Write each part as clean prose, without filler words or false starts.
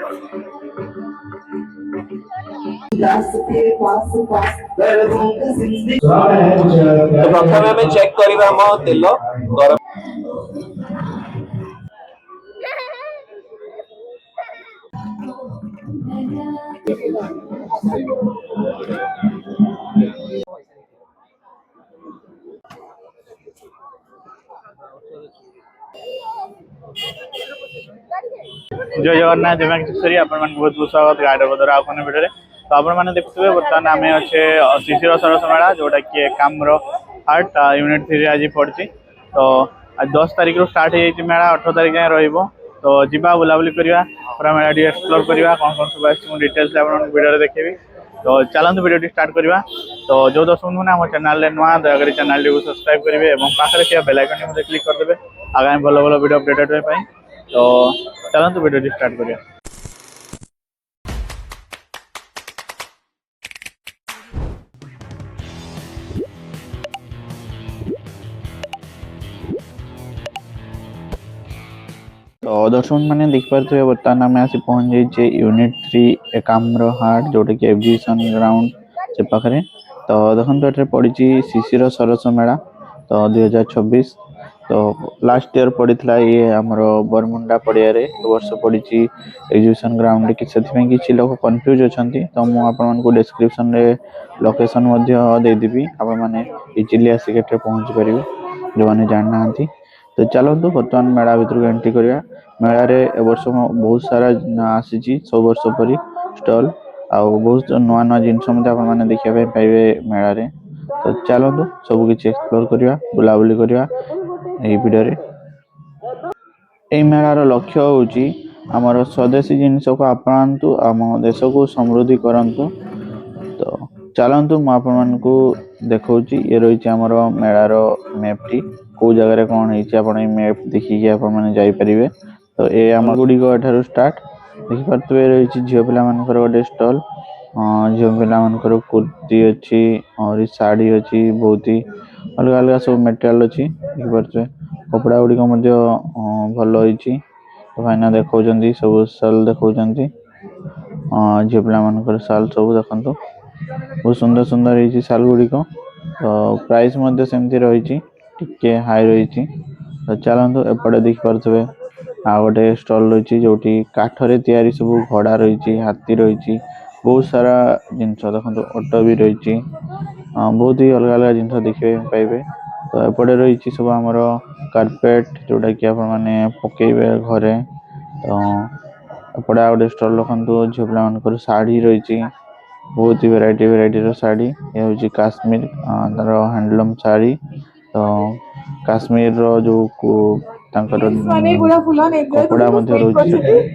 प्रथम आम चेक करवा तेल गरम जय जगन्नाथ जय किशोरी आप बहुत बहुत स्वागत गाइड बदर आपन भिडियो तो आपने देखुए बर्तमान आम अच्छे शिशिर सरस मेला जोटा कि एकाम्र हाट यूनिट 3 आज पड़ी तो आज 10 तारिख रू स्टार्ट हो मेला 18 तारिख जाए रो जीवा बुलाबुली करवा पूरा मेला टी एक्सप्लोर करवा कौन कौन सब आस डिटेल्स भिडियो देखेबी तो चलते भिडियो स्टार्ट करवा तो जो दर्शक मैंने आम चैनल नुआ दयाकोरी चैनल को सब्सक्राइब करेंगे और पाखे थी बेल आइकन क्लिक करदे आगामी भल भल वीडियो अपडेटेड होगा तो चलते वीडियो स्टार्ट करिया। तो दर्शक मैंने देखिए बर्तमान आम आसी पहुंच जाइए यूनिट 3 एकाम्र हाट जोटा कि एग्जिबिशन ग्राउंड से पाखे तो देखो ये पड़ी शिशिर सरस मेला तो 2026 तो लास्ट ईयर पड़ा ये आमर बरमुंडा पड़िया वर्ष पड़ी एग्जिबिशन ग्राउंड कि लोग कन्फ्यूज अच्छा तो मुझे डिस्क्रिप्शन लोकेशन देदेवी आपने इजिली आसिक पहुँची पारे जो मैंने जानना तो चलते बर्तमान मेला भर को एंट्री करवा मेला रे वर्ष बहुत सारा आसी सब वर्ष परी स्टल आ बहुत नुआ नुआ जिनस आपने देखा पाइबे मेला रे तो चलतु सब किसी एक्सप्लोर करवा बुलाबुली करवा वीडियो रे। यही मेलार लक्ष्य हूँ आमर स्वदेशी जिनस को आपणातु आम देश को समृद्धि करंतु तो चलतु मुझे देखा ये रही आमर मेलार मैप टी कौ जगह कौन है मैप देखिए आपरे तो ये आम गुड़िक एठार स्टार्ट देखिपे रही झील पान गोटे स्टल झील पार कुर्ती अच्छी और शाढ़ी अच्छी बहुत ही अलग अलग सब मेटेरियल अच्छी देखिपे कपड़ा गुड़िक भल होती भाईना देखा सब साल देखा झील पान साल सब देखते बहुत सुंदर सुंदर साल गुड़िक तो प्राइस सेमती रही टे हाई रही तो चलतु एपटे देखिपे आ गोटे स्टल रही जो काठरे तैयारी सब घड़ा रही हाथी रही बहुत सारा जिनस देखो ऑटो भी रही बहुत ही अलग अलग जिनस देखिए पाइबे तो एपटे रही सब आमर कारपेट जोटा कि आपने पकेबे घरे तो एपटे आ गए स्टल रखु झील पान शाढ़ी रही बहुत ही वेराइटी शाढ़ी ये हूँ काश्मीर तार हैंडलूम शाढ़ी तो काश्मीर रो जो कपड़ा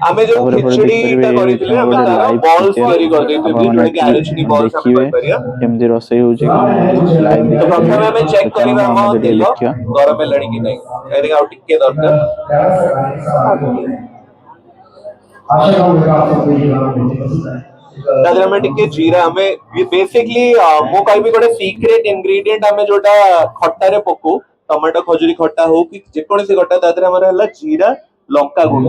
आमे जो खिचड़ी ता करितले आमे तारा बॉल्स तयारी कर दैथिबी जोटा कि आलुचनी बॉल्स आमे कर परिया केमती रोसई होची लाइव तो प्रथम आमे चेक करिवा हम तेल गरम हेलाणी कि नै एरिंग आउट टिके दरकार तादर हमें टिके जीरा हमें बेसिकली मो कहबी गोटे सीक्रेट इंग्रेडिएंट हमें जोटा खट्टा रे पकू टमाटो खजूरी खट्टा हो कि जेकोसी खट्टा तादर हमर हला जीरा लंका गुंड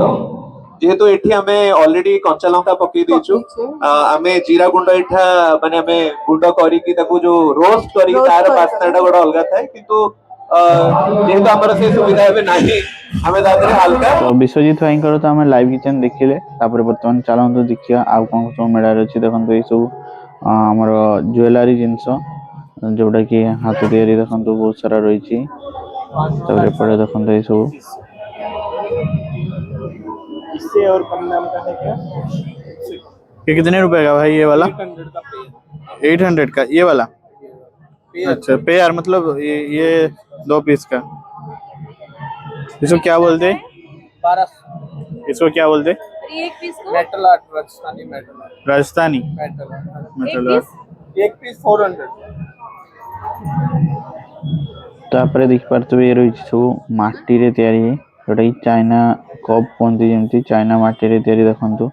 जेहेतु एठी हमें ऑलरेडी कंचा लंका पकई देछु हमें जीरा गुंड एठा माने हमें गुंड करी कि ताको जो रोस्ट करी तार बास्नाटा गोडा अलगा थाए किंतु जेहेतु हमर से सुविधा हेबे नाही हमें दादरे हल्का तो विश्वजीत भाई तो हमें लाइव किचन देखिले तापर वर्तमान चलंतु देखिया आ कोन सब मेडा रहछि देखंतु ए सब हमर ज्वेलरी जिंस जोटा कि हाथ तैयारी देखंतु बहुत सारा रही तापर पड़े देखंतु ए सब इससे और कम दाम का है क्या? ये कितने रुपए का भाई ये वाला 800 का पेयर 800 का ये वाला अच्छा पेयर मतलब ये 2 पीस का इसको क्या बोलते 1200 इसको क्या बोलते एक पीस को metal art Rajasthani metal art Rajasthani metal art एक पीस 400 तापर देखि पारतबे ये रही सब माटी रे तयारी जोटा कि चाइना कप कहते जमी चाइना माटी रे तयारी देखंतु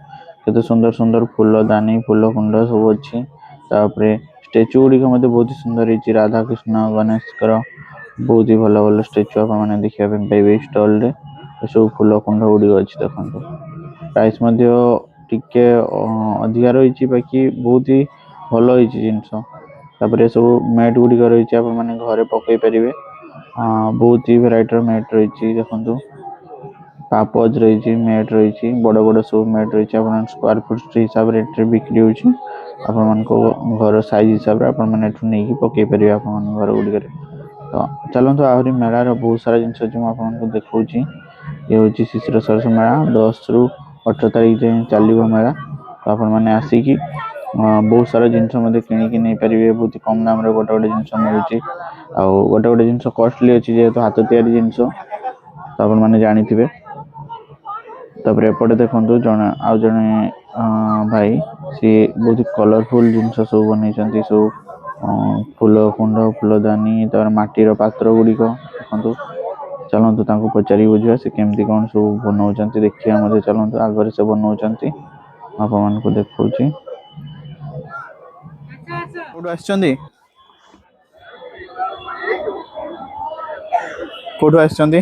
केते सुंदर सुंदर फूल दानी फूल कुंड सब अच्छी तापर स्टेचू गुड़िक बहुत ही सुंदर है राधा कृष्ण गणेश बहुत ही भल भल स्टेचू आप देखा पाइबे स्टल रे सब फूल कुंड गुड़िक अच्छी देखो प्राइस ଟିକେ ଅଧିକା ରହିଛି ବାକି ବହୁତ ହି ଭଲ ହେଇଛି ଜିନିଷ। ତାପରେ ସବୁ ମ୍ୟାଟ୍ ଗୁଡ଼ିକ ରହିଛି ଆପଣମାନେ ଘରେ ପକେଇ ପାରିବେ। ବହୁତ ହି ଭେରାଇଟିର ମ୍ୟାଟ୍ ରହିଛି ଦେଖନ୍ତୁ। ପାପୋଜ ରହିଛି, ମ୍ୟାଟ୍ ରହିଛି, ବଡ଼ ବଡ଼ ସବୁ ମ୍ୟାଟ୍ ରହିଛି। ଆପଣଙ୍କ ସ୍କୋୟାର ଫୁଟ ହିସାବରେ ଏଠାରେ ବିକ୍ରି ହେଉଛି। ଆପଣମାନଙ୍କ ଘର ସାଇଜ୍ ହିସାବରେ ଆପଣମାନେ ଏଠୁ ନେଇକି ପକେଇ ପାରିବେ ଆପଣମାନଙ୍କ ଘର ଗୁଡ଼ିକରେ। ତ ଚାଲନ୍ତୁ ଆହୁରି ମେଳାର ବହୁତ ସାରା ଜିନିଷ ଅଛି ମୁଁ ଆପଣଙ୍କୁ ଦେଖାଉଛି। ଇଏ ହେଉଛି ଶିଶିର ସରସ ମେଳା 10 ରୁ 18 ତାରିଖ ଯାଏଁ ଚାଲିବ ମେଳା। ତ ଆପଣମାନେ ଆସିକି ବହୁତ ସାରା ଜିନିଷ ମଧ୍ୟ କିଣିକି ନେଇପାରିବେ। ବହୁତ କମ୍ ଦାମରେ ଗୋଟେ ଗୋଟେ ଜିନିଷ ମିଳୁଛି। ଆଉ ଗୋଟେ ଗୋଟେ ଜିନିଷ କଷ୍ଟଲି ଅଛି ଯେହେତୁ ହାତ ତିଆରି ଜିନିଷ ତ ଆପଣମାନେ ଜାଣିଥିବେ। ତାପରେ ଏପଟେ ଦେଖନ୍ତୁ ଆଉ ଜଣେ ଭାଇ ସିଏ ବହୁତ କଲରଫୁଲ ଜିନିଷ ସବୁ ବନେଇଛନ୍ତି। ସବୁ ଫୁଲ କୁଣ୍ଡ, ଫୁଲଦାନୀ, ତାପରେ ମାଟିର ପାତ୍ର ଗୁଡ଼ିକ ଦେଖନ୍ତୁ। ଚାଲନ୍ତୁ ତାଙ୍କୁ ପଚାରି ବୁଝିବା ସେ କେମିତି କ'ଣ ସବୁ ବନଉଛନ୍ତି ଦେଖିବା ମଧ୍ୟ। ଚାଲନ୍ତୁ ଆଗରେ ସେ ବନଉଛନ୍ତି ଆପଣମାନଙ୍କୁ ଦେଖାଉଛି। କୋଉଠୁ ଆସିଛନ୍ତି? कोठू आइसचंदी?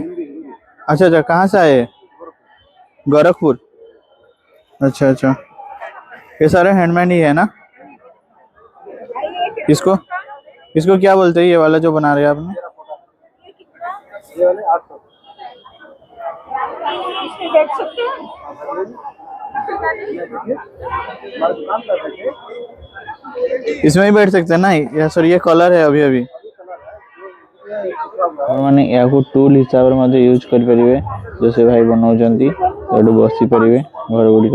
अच्छा अच्छा, कहाँ से आए? गोरखपुर। अच्छा अच्छा, ये सारे हैंडमेड ही है ना? इसको इसको क्या बोलते हैं ये वाला जो बना रहे हैं आपने? इसमें ही बैठ सकते हैं ना? या सर ये कलर है अभी अभी मैंने या टूल हिसाब से यूज करें जो से भाई बनाऊँगी बसी पारे घर गुड़िक।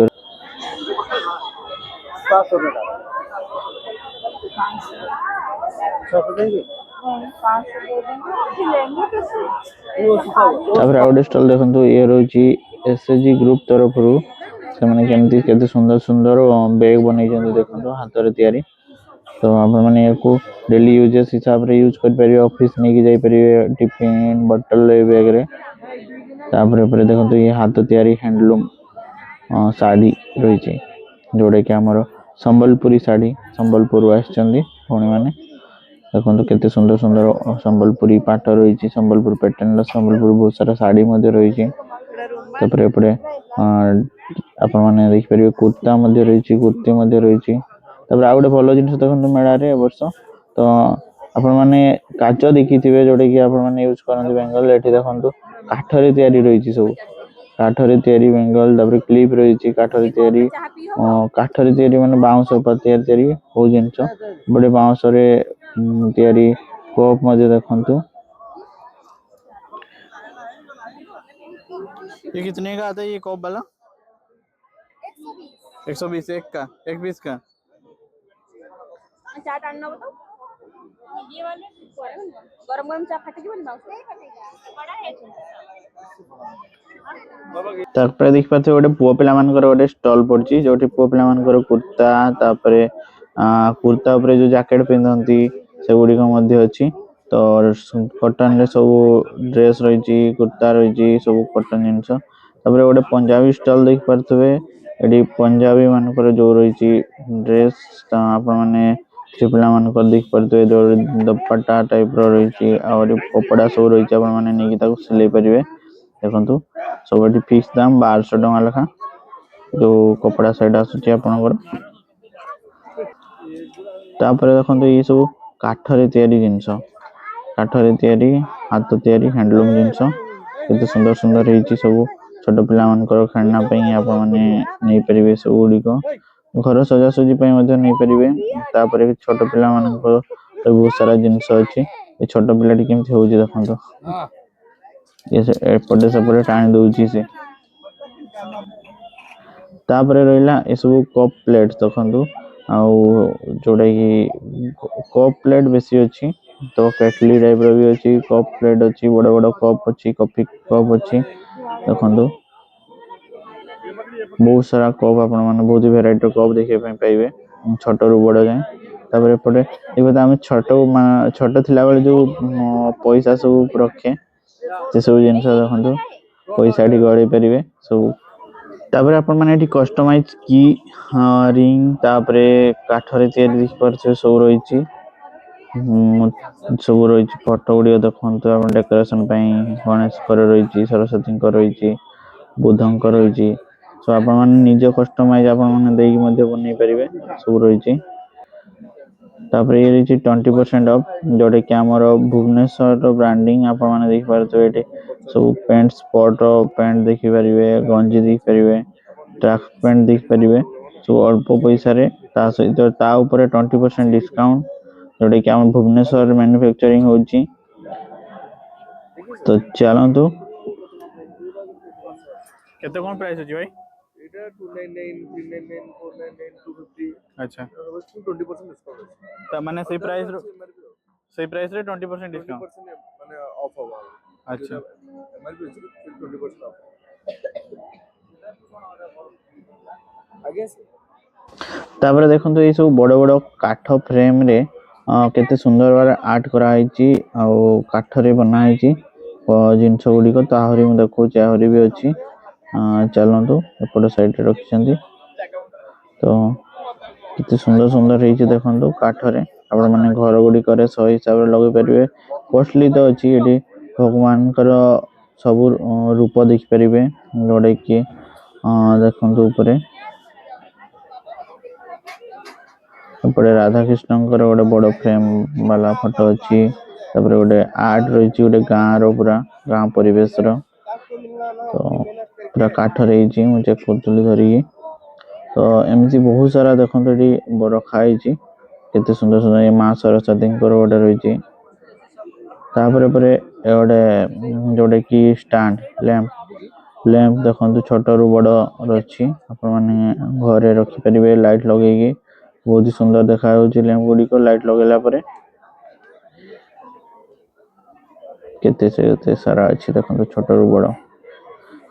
आउटे स्टल देखो ये रोची एसएचजी ग्रुप तरफ से सुंदर सुंदर बैग बन देखो हाथ में। तो आपने डेली यूजेस हिसाब से यूज कर ऑफिस नहीं जापर टिफिन बटल बैग रे। तापर देखो ये हाथ तैयारी हैंडलूम शाढ़ी रही जोड़ा कि आमर संबलपुरी शाढ़ी संबलपुर आसछंदी भौणी माने देखो केते सुंदर सुंदर संबलपुरी पाट रही संबलपुर पैटर्न संबलपुर बहुत सारा शाढ़ी रही। तापर एपटे आपण मैंने देखिपारे कुर्ता रही कुर्ती रही। तापर आ गए भल जिन देखो मेला रे वर्ष तो आपण मैंने काच देखी थे जोटा कि आपने यूज करते बेंगल ये देखो काठरे तैयारी रही सब काठरे तैयारी बेंगल। तापर क्लिप रही काठरे तैयारी काठरे तैयारी माने बाउंस तैयारी हो जिनस बड़े बाउंस रे तैयारी कप मजे देखो। ये कितने का आता है ये कप वाला? 120 एक का, एक 20 का। चाट आना बताओ ये वाले गरम गरम चा खाते बन बड़ा है। तापर देख पाते गोटे पुओ पिला मानकर गोटे स्टॉल पड़ची जोटी पुओ पिला मानकर कुर्ता तापर कुर्ता ऊपर जो जैकेट पिंधती से गुड़िक मध्य अच्छी। तो कॉटन रे सब ड्रेस रही कुर्ता रही सब कॉटन जिनस। तापर गोटे पंजाबी स्टॉल देख पारथबे एडी पंजाबी मानकर जो रही ड्रेस आपण माने पिला मानकर देख पारथबे दुपट्टा टाइप रही और कपड़ा सब रही आपण माने नेकी ताको सिलाई परिवे देखंतु सब फिक्स दाम 1200 टका लेखा जो कपड़ा साइड आसुची आपनकर। तापर देखंतु ये सब काठरे तैयारी जिंस काठरे तैयारी हाथ तैयारी हैंडलूम जिंस केते सुंदर सुंदर रही सब छोट पिला मानकर खेलना पई आपण माने नै परिबे सब गुडी को घर सजासजी पई मध्ये नै परिबे। तापर छोट पिला मानकर बहुत सारा जिंस अछि ए छोट पिलाटी केमथि होउची देखंतु ये एपटे सेपटे टाणी दउची से। तापर रहिला ए सब कप प्लेट देखंतु आउ जोड़ा कि कप प्लेट बेसी अच्छी तो केटली टाइप रो भी अच्छी कप प्लेट अच्छी बड़ बड़ कप अच्छी कॉफी कप अच्छी देखंतु बहुत सारा कप आपण माने बहुत वेराइटी कप देखि पाइबे छोट रु बड़ जाए। तापर एपटे देखो आम छोट थिला बेले जो पैसा सब रखे से सब जिनस देखंतु पैसा टी गड़े परिबे सब। तापर आपण माने एठी कस्टमाइज की रिंग तापरे काठरे तैयारी देख पारछे सब रही सब रही फोटो गुड़िया देखते आप डेकोरेशन गणेश रही सरस्वती रही बुद्ध रही सो आपण माने निज कस्टमाइज आपण माने देई मध्ये बनै परिबे सब रही। तापर ये रही 20% ऑफ जोटे कि आमर भुवनेश्वर ब्रांडिंग आपण माने देख पारथो एटे सब पैंट स्पॉट पैंट देखि परिबे गंजी देख परिबे ट्रैक पैंट देख परिबे सब अल्प पैसा रे ता सहित ता ऊपर 20% डिस्काउंट जोटे कि आम भुवनेश्वर मैन्युफैक्चरिंग होची। तो चलंतु केते कोन प्राइस अछि भाई? এটা 299 399 499 250 अच्छा 20% ডিসকাউন্ট ता माने सही प्राइस रे 20% डिस्काउंट 20% মানে অফ হবে अच्छा এমআরপি 20% অফ আগে तापर देखो ये सब बड़ बड़ काठ फ्रेम रे केते सुंदर बार आर्ट करा आइची आ काठ रे बना आइची जिनस गुडी को ताहरी मु देखो चाहरी भी अछि। चलंतु एपट साइड रे रखिसंती तो कितने सुंदर सुंदर रही देखो काठ रे आपण माने घर गुडी करे सही हिसाब रे लगे परिबे कॉस्टली तो अछि एठी भगवान कर सब रूप देख परिबे जोडे कि देखंतु ऊपरे ऊपरे राधा कृष्ण गोटे बड़ फ्रेम वाला फोटो अच्छी गोटे आर्ट रही गोटे गाँ रो पूरा गाँ परिवेश रो तो पूरा काठ रही चेक करी धरिकी तो एमती बहुत सारा देखो रखाई केते सुंदर सुंदर माँ सरस्वती गोटे रही गोटे जोटे कि स्टैंड लैंप देखो छोट रू बड़ अच्छी आपण माने घरे रखी परिबे लाइट लगेगी बहुत ही सुंदर देखा लैंप गुडी को लाइट लगेला परे केते सारा अच्छी देखो छोट रू बड़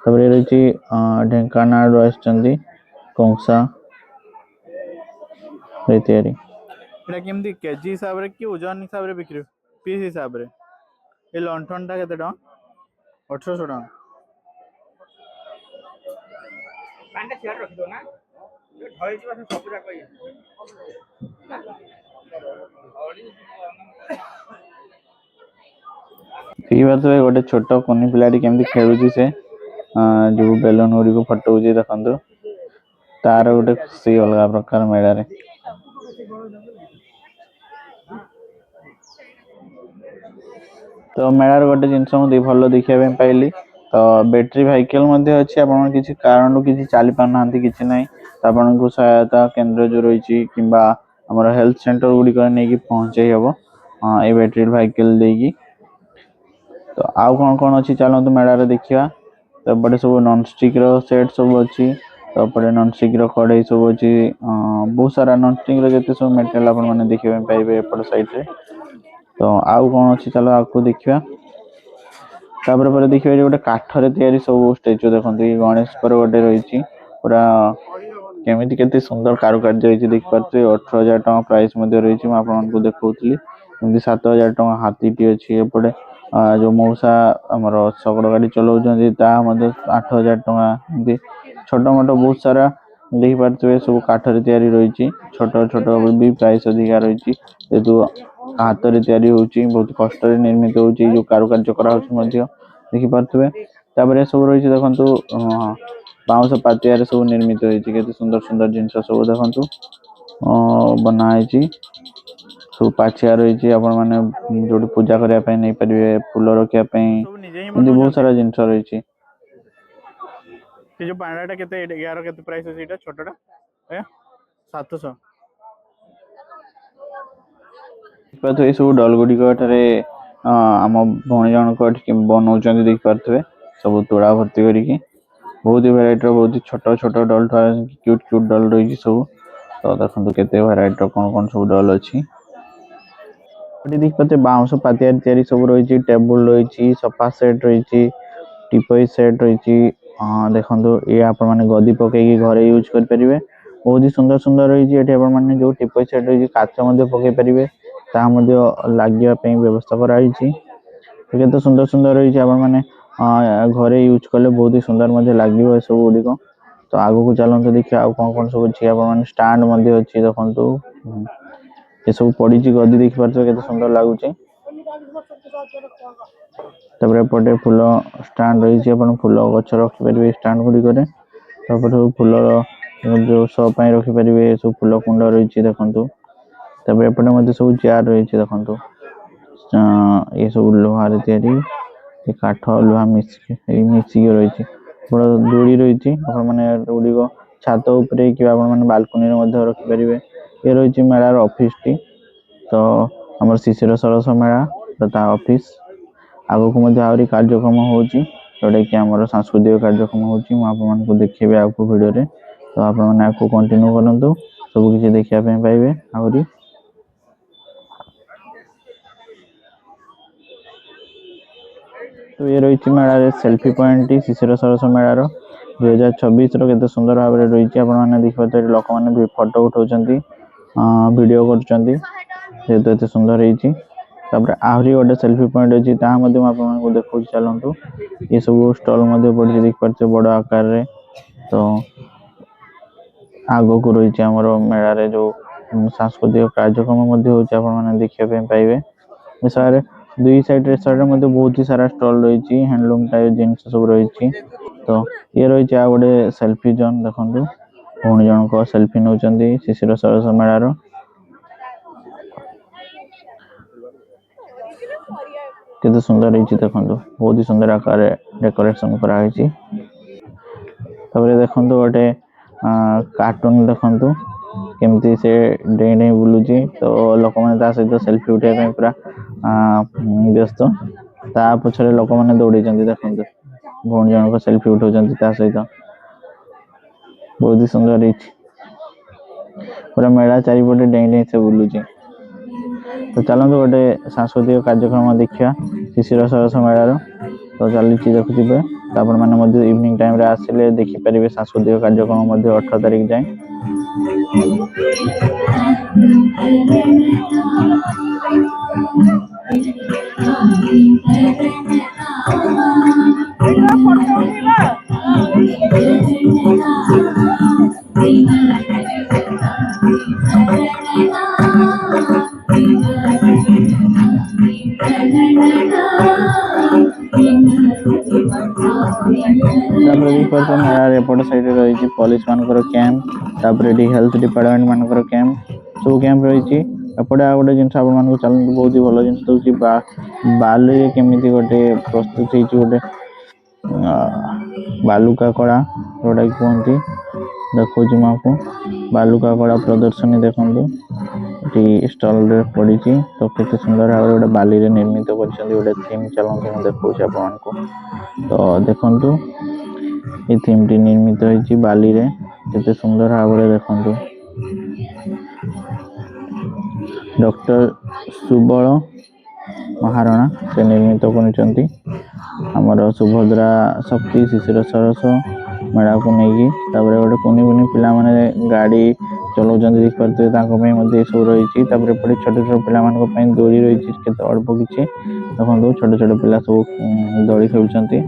तबरे रही ढेंकानाल आछंती कंसा तैयारी एटा केमदी केजी हिसाब रे कि ओजन हिसाब रे बिक्री पीस हिसाब रे ए लंठन टा केते टका 1800 टका পান্ডা চেয়ার রাখি দো না ঢই ଯିବା ସେ ସବୁ ଯାକ ଇଏ ठीक बात है गोटे छोट कुनी पिलाटी केमती खेलुची से जो बेलून गुडी को फटौची देखंतु तार गोटे खुशी अलग प्रकार मेला रे तो मेलार गोटे जिनस मुझे भल देखा पाइली तो बैटरी व्हीकल मध्ये अच्छी आपण किसी कारण किसी चली पार ना किसी ना तो आपन को सहायता केंद्र जो रही किंबा हमर हेल्थ सेंटर गुडी कर नहीं कि पहुंचे हबो ए बैटरी व्हीकल देगी तो आउ कौन अच्छी चलतु मेला रे देखिया तो बड़े सब नॉन स्टिक रो सेट सब अच्छी तो पड़े नॉन स्टिक रो कढ़ाई सब अच्छी बहुत सारा नॉन स्टिक रो जते सब मटेरियल आपण माने देखिबे पाइबे एपट साइड रे तो आउ कौन अच्छी चलो आपको देखिया तापर पर देखिबे जे गोटे काठ रे तयारी सब स्टैचू देखंतु गणेश पर गोटे रही पूरा केमिति केते सुंदर कारुकार्य रही देख पारते 18000 टका प्राइस मध्ये रही म आपन को देखौतली एमती 7000 टका हाथीटी अच्छी एपटे जो मौसा आमर शगड़ गाड़ी चलाउछंती ता मध्ये 8000 टका एमती छोट मोट बहुत सारा देख पारते सब काठ रे तयारी रही छोट छोट भी प्राइस अधिका रही जेतु हाथ रे तयारी होची बहुत कष्ट रे निर्मित होची जो कारुकार्य करा होची मध्ये देखि पारतबे तापर सब रही देखंतु बाउंस पातिया रे सब निर्मित होची केते सुंदर सुंदर जिंस सब देखंतु बना आइची सब पाछिया रही आपण माने जोडी पूजा करिया पय नै परिबे फूल रखिया पय सब निजे ही एमती बहुत सारा जिंस रही ये जो पांडाटा केते 11 केते प्राइस अछि एटा छोटटा ए 700 तो ये सब डल गुडी को एठारे आम भौणी जन को बनाउछंती देख पारथबे सब तोड़ा भर्ती करिकी बहुत ही वैरायटी रो बहुत ही छोट छोट डल क्यूट क्यूट डल रही सब तो देखंतु केते वैरायटी रो कोन सब डल अछि देख पाते बाउंस पातिया तयारी सब रही टेबुल रही सोफा सेट रही टिपॉय सेट रही देखंतु ये आपण माने गदी पकेकी घरे यूज कर परिबे बहुत ही सुंदर सुंदर रही एठी आपण माने जो टिपॉय सेट रही काच मध्ये पके परिबे ता मध्ये लागिया पय व्यवस्था करा आइछि केते सुंदर सुंदर रही आपण माने घरे यूज करले बहुत ही सुंदर मध्ये लागियो सब गुडी को तो आगु को चलंत देखिया आ कोन सब अछि आपण माने स्टैंड मध्ये अछि देखंतु ये सब पड़ी गदी देख पारछो केते सुंदर लागुचे तबरे पटे फूल स्टैंड रही अपन फूल गछ रखि परिबे स्टैंड गुडी करे ତାପରେ ସବୁ ଫୁଲର ଯୋଉ ଶୋ ପାଇଁ ରଖିପାରିବେ ସବୁ ଫୁଲ କୁଣ୍ଡ ରହିଛି ଦେଖନ୍ତୁ। ତାପରେ ଏପଟେ ମଧ୍ୟ ସବୁ ଚେୟାର ରହିଛି ଦେଖନ୍ତୁ। ଏ ସବୁ ଲୁହାରେ ତିଆରି କାଠ ଲୁହା ମିଶିକି ରହିଛି। ବଡ଼ ଦୋଳି ରହିଛି ଆପଣମାନେ ଗୁଡ଼ିକ ଛାତ ଉପରେ କିମ୍ବା ଆପଣମାନେ ବାଲକୋନିରେ ମଧ୍ୟ ରଖିପାରିବେ। ଏ ରହିଛି ମେଳାର ଅଫିସଟି। ତ ଆମର ଶିଶିର ସରସ ମେଳା ତା ଅଫିସ ଆଗକୁ ମଧ୍ୟ ଆହୁରି କାର୍ଯ୍ୟକ୍ରମ ହେଉଛି ଯୋଉଟାକି ଆମର ସାଂସ୍କୃତିକ କାର୍ଯ୍ୟକ୍ରମ ହେଉଛି। ମୁଁ ଆପଣମାନଙ୍କୁ ଦେଖେଇବି ଆଗକୁ ଭିଡ଼ିଓରେ। ତ ଆପଣମାନେ ଆଗକୁ କଣ୍ଟିନ୍ୟୁ କରନ୍ତୁ ସବୁ କିଛି ଦେଖିବା ପାଇଁ ପାଇବେ ଆହୁରି। ତ ଏ ରହିଛି ମେଳାରେ ସେଲ୍ଫି ପଏଣ୍ଟଟି ଶିଶିର ସରସ ମେଳାର 2026ର କେତେ ସୁନ୍ଦର ଭାବରେ ରହିଛି। ଆପଣମାନେ ଦେଖିପାରୁଥିବେ ଲୋକମାନେ ବି ଫଟୋ ଉଠାଉଛନ୍ତି ଭିଡ଼ିଓ କରୁଛନ୍ତି ଯେହେତୁ ଏତେ ସୁନ୍ଦର ହେଇଛି। ତାପରେ ଆହୁରି ଗୋଟେ ସେଲ୍ଫି ପଏଣ୍ଟ ଅଛି ତାହା ମଧ୍ୟ ମୁଁ ଆପଣମାନଙ୍କୁ ଦେଖାଉଛି ଚାଲନ୍ତୁ। ଏସବୁ ଷ୍ଟଲ୍ ମଧ୍ୟ ପଡ଼ିଛି ଦେଖିପାରୁଥିବେ ବଡ଼ ଆକାରରେ। ତ ଆଗକୁ ରହିଛି ଆମର ମେଳାରେ ଯୋଉ ସାଂସ୍କୃତିକ କାର୍ଯ୍ୟକ୍ରମ ମଧ୍ୟ ହେଉଛି ଆପଣମାନେ ଦେଖିବା ପାଇଁ ପାଇବେ। ବିଷୟରେ ଦୁଇ ସାଇଡରେ ମଧ୍ୟ ବହୁତ ସାରା ଷ୍ଟଲ୍ ରହିଛି ହ୍ୟାଣ୍ଡଲୁମ୍ ଟାଇପ ଜିନିଷ ସବୁ ରହିଛି। ତ ଇଏ ରହିଛି ଆଉ ଗୋଟେ ସେଲ୍ଫି ଜୋନ୍ ଦେଖନ୍ତୁ। ଭଉଣୀ ଜଣଙ୍କ ସେଲ୍ଫି ନେଉଛନ୍ତି ଶିଶିର ସରସ ମେଳାର। କେତେ ସୁନ୍ଦର ହେଇଛି ଦେଖନ୍ତୁ ବହୁତ ହି ସୁନ୍ଦର ଆକାରରେ ଡେକୋରେସନ କରାହେଇଛି। ତାପରେ ଦେଖନ୍ତୁ ଗୋଟେ କାର୍ଟୁନ ଦେଖନ୍ତୁ କେମିତି ସେ ଡେଇଁ ଡେଇଁ ବୁଲୁଛି। ତ ଲୋକମାନେ ତା ସହିତ ସେଲ୍ଫି ଉଠେଇବା ପାଇଁ ପୁରା ବ୍ୟସ୍ତ। ତା ପଛରେ ଲୋକମାନେ ଦୌଡ଼ିଛନ୍ତି ଦେଖନ୍ତୁ। ଭଉଣୀ ଜଣଙ୍କ ସେଲ୍ଫି ଉଠାଉଛନ୍ତି ତା ସହିତ ବହୁତ ହି ସୁନ୍ଦର ହେଇଛି। ପୁରା ମେଳା ଚାରିପଟେ ଡେଇଁ ଡେଇଁ ସେ ବୁଲୁଛି। ତ ଚାଲନ୍ତୁ ଗୋଟେ ସାଂସ୍କୃତିକ କାର୍ଯ୍ୟକ୍ରମ ଦେଖିବା ଶିଶିର ସରସ ମେଳାର। ତ ଚାଲିଛି ଦେଖୁଥିବେ ତ ଆପଣମାନେ ମଧ୍ୟ ଇଭିନିଂ ଟାଇମରେ ଆସିଲେ ଦେଖିପାରିବେ ସାଂସ୍କୃତିକ କାର୍ଯ୍ୟକ୍ରମ ମଧ୍ୟ 18 ତାରିଖ ଯାଏଁ। ତାପରେ ଦେଖିପାରୁଥିବେ ମେଳାରେ ଏପଟ ସାଇଡରେ ରହିଛି ପୋଲିସ ମାନଙ୍କର କ୍ୟାମ୍ପ। ତାପରେ ଏଠି ହେଲ୍ଥ ଡିପାର୍ଟମେଣ୍ଟ ମାନଙ୍କର କ୍ୟାମ୍ପ ସବୁ କ୍ୟାମ୍ପ ରହିଛି। ଏପଟେ ଆଉ ଗୋଟେ ଜିନିଷ ଆପଣମାନଙ୍କୁ ଚାଲନ୍ତୁ ବହୁତ ହି ଭଲ ଜିନିଷ ଦଉଛି ବାଲିରେ କେମିତି ଗୋଟେ ପ୍ରସ୍ତୁତ ହେଇଛି ଗୋଟେ ବାଲୁକା କଳା ଯୋଉଟା କି କୁହନ୍ତି ଦେଖଉଛି ମୁଁ ଆପଣଙ୍କୁ ବାଲୁକା କଳା ପ୍ରଦର୍ଶନୀ ଦେଖନ୍ତୁ। ଏଠି ଷ୍ଟଲରେ ପଡିଛି ତ କେତେ ସୁନ୍ଦର ଭାବରେ ଗୋଟେ ବାଲିରେ ନିର୍ମିତ କରିଛନ୍ତି ଗୋଟେ ଥିମ୍। ଚାଲନ୍ତୁ ମୁଁ ଦେଖଉଛି ଆପଣମାନଙ୍କୁ। ତ ଦେଖନ୍ତୁ ଏ ଥିମ୍ ଟି ନିର୍ମିତ ହେଇଛି ବାଲିରେ କେତେ ସୁନ୍ଦର ଭାବରେ ଦେଖନ୍ତୁ। ଡକ୍ଟର ସୁବଳ ମହାରଣା ସେ ନିର୍ମିତ କରିଛନ୍ତି ଆମର ସୁଭଦ୍ରା ଶକ୍ତି ଶିଶିର ସରସ ମେଳାକୁ ନେଇକି। ତାପରେ ଗୋଟେ କୁନି କୁନି ପିଲାମାନେ ଗାଡି ଚଲାଉଛନ୍ତି ଦେଖିପାରୁଥିବେ ତାଙ୍କ ପାଇଁ ମଧ୍ୟ ଏସବୁ ରହିଛି। ତାପରେ ଏପଟେ ଛୋଟ ଛୋଟ ପିଲାମାନଙ୍କ ପାଇଁ ଦୋଳି ରହିଛି କେତେ ଅଳ୍ପ କିଛି ଦେଖନ୍ତୁ ଛୋଟ ଛୋଟ ପିଲା ସବୁ ଦୋଳି ଖେଳୁଛନ୍ତି।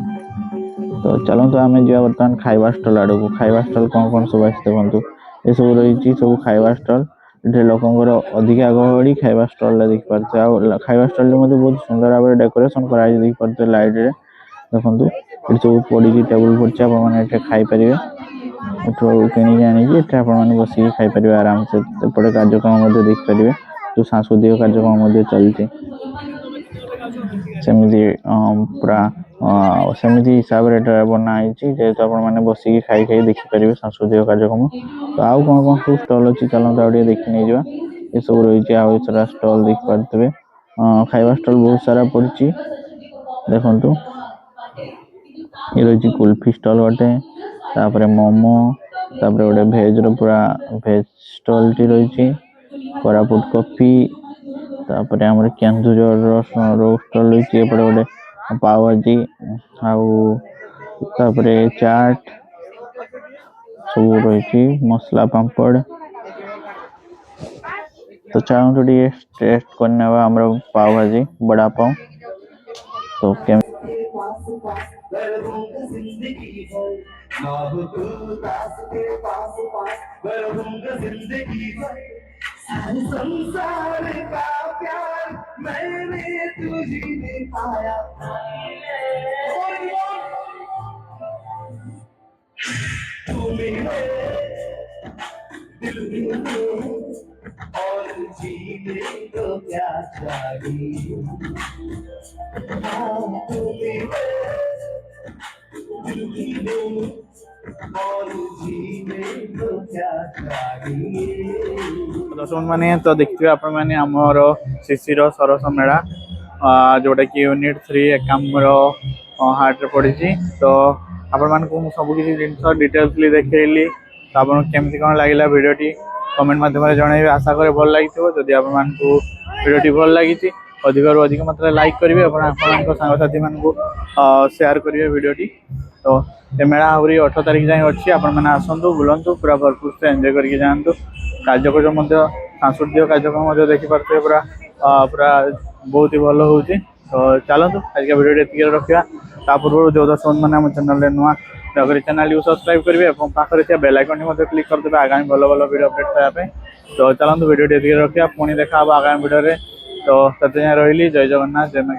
ତ ଚାଲନ୍ତୁ ଆମେ ଯିବା ବର୍ତ୍ତମାନ ଖାଇବା ଷ୍ଟଲ ଆଡକୁ। ଖାଇବା ଷ୍ଟଲ କଣ କଣ ସବୁ ଅଛି ଦେଖନ୍ତୁ ଏସବୁ ରହିଛି ସବୁ ଖାଇବା ଷ୍ଟଲ। ଏଠି ଲୋକଙ୍କର ଅଧିକା ଗହଳି ଖାଇବା ଷ୍ଟଲରେ ଦେଖିପାରୁଥିବେ। ଆଉ ଖାଇବା ଷ୍ଟଲରେ ମଧ୍ୟ ବହୁତ ସୁନ୍ଦର ଭାବରେ ଡେକୋରେସନ କରାଯାଇଛି ଦେଖିପାରୁଥିବେ ଲାଇଟରେ ଦେଖନ୍ତୁ। ଏଠି ସବୁ ପଡିକି ଟେବୁଲ ପଡିଛି ଆପଣମାନେ ଏଠି ଖାଇପାରିବେ। ଏଠୁ କିଣିକି ଆଣିକି ଏଠି ଆପଣମାନେ ବସିକି ଖାଇପାରିବେ ଆରାମସେ। ଏପଟେ କାର୍ଯ୍ୟକ୍ରମ ମଧ୍ୟ ଦେଖିପାରିବେ ଯୋଉ ସାଂସ୍କୃତିକ କାର୍ଯ୍ୟକ୍ରମ ମଧ୍ୟ ଚାଲିଛି ସେମିତି ପୁରା ସେମିତି ହିସାବରେ ଏଟା ବନା ହେଇଛି ଯେହେତୁ ଆପଣମାନେ ବସିକି ଖାଇ ଦେଖିପାରିବେ ସାଂସ୍କୃତିକ କାର୍ଯ୍ୟକ୍ରମ। ତ ଆଉ କଣ କଣ ସବୁ ଷ୍ଟଲ ଅଛି ଚାଲନ୍ତୁ ଆଉ ଟିକେ ଦେଖି ନେଇଯିବା। ଏସବୁ ରହିଛି ଆଉ ସାରା ଷ୍ଟଲ ଦେଖିପାରୁଥିବେ ଖାଇବା ଷ୍ଟଲ ବହୁତ ସାରା ପଡିଛି ଦେଖନ୍ତୁ। ଏ ରହିଛି କୁଲଫି ଷ୍ଟଲ ଗୋଟେ ତାପରେ ମୋମୋ ତାପରେ ଗୋଟେ ଭେଜର ପୁରା ଭେଜ ଷ୍ଟଲଟି ରହିଛି। କୋରାପୁଟ କଫି ତାପରେ ଆମର କେନ୍ଦୁଝରର ରୋଡ ଷ୍ଟଲ ରହିଛି। ଏପଟେ ଗୋଟେ ପାଓଭାଜି ଆଉ ତାପରେ ଚାଟ ସବୁ ରହିଛି ମସଲା ପାମ୍ପଡ। ତ ଚାଲନ୍ତୁ ଟିକେ ଟେଷ୍ଟ କରିନେବା ଆମର ପାଓଭାଜି ବଡାପାव। ତ संसार का प्यार मैंने तुझी में पाया। तू मेरे दिल में और जीने को क्या चाहिए हाँ तू मेरे दिल में और जीने को क्या चाहिए दर्शक मैंने तो देखिए आपण मैंने आमर शिशिर सरस मेला जोटा कि यूनिट 3 एकाम्र हार्ट रे पड़ी तो आपण मानक सब किसी जिन डिटेल्सली देखली तो आप केमती कौन लगे भिडटी कमेंट मध्यम जनइबे आशा करे भल लगी जदि आप भिडटी भल लगी अधिक रू अधिक मात्रा लाइक करेंगे आप सांगसाथी मानक सेयार करेंगे भिडटी तो ये मेला आहरी 18 तारिख जाए अच्छी आपने आसतु बुलतु पूरा भरपूर से एंजॉय करके जातु कार्यक्रम सांस्कृतिक कार्यक्रम देखिपे पूरा पूरा बहुत ही भल हो तो चलतु आज का भिडियो ये रखा ता पूर्व जो दर्शक मैंने आम चैनल नुआ अगर चैनल को सब्सक्राइब करेंगे और पाखे बेल आइकन क्लिक करदे आगामी भल भल वीडियो अपडेट पाइबा तो चलतु भिडियो ये रखा पुणी देखा आगामी भिडियो तो तब रही जय जगन्नाथ जय मां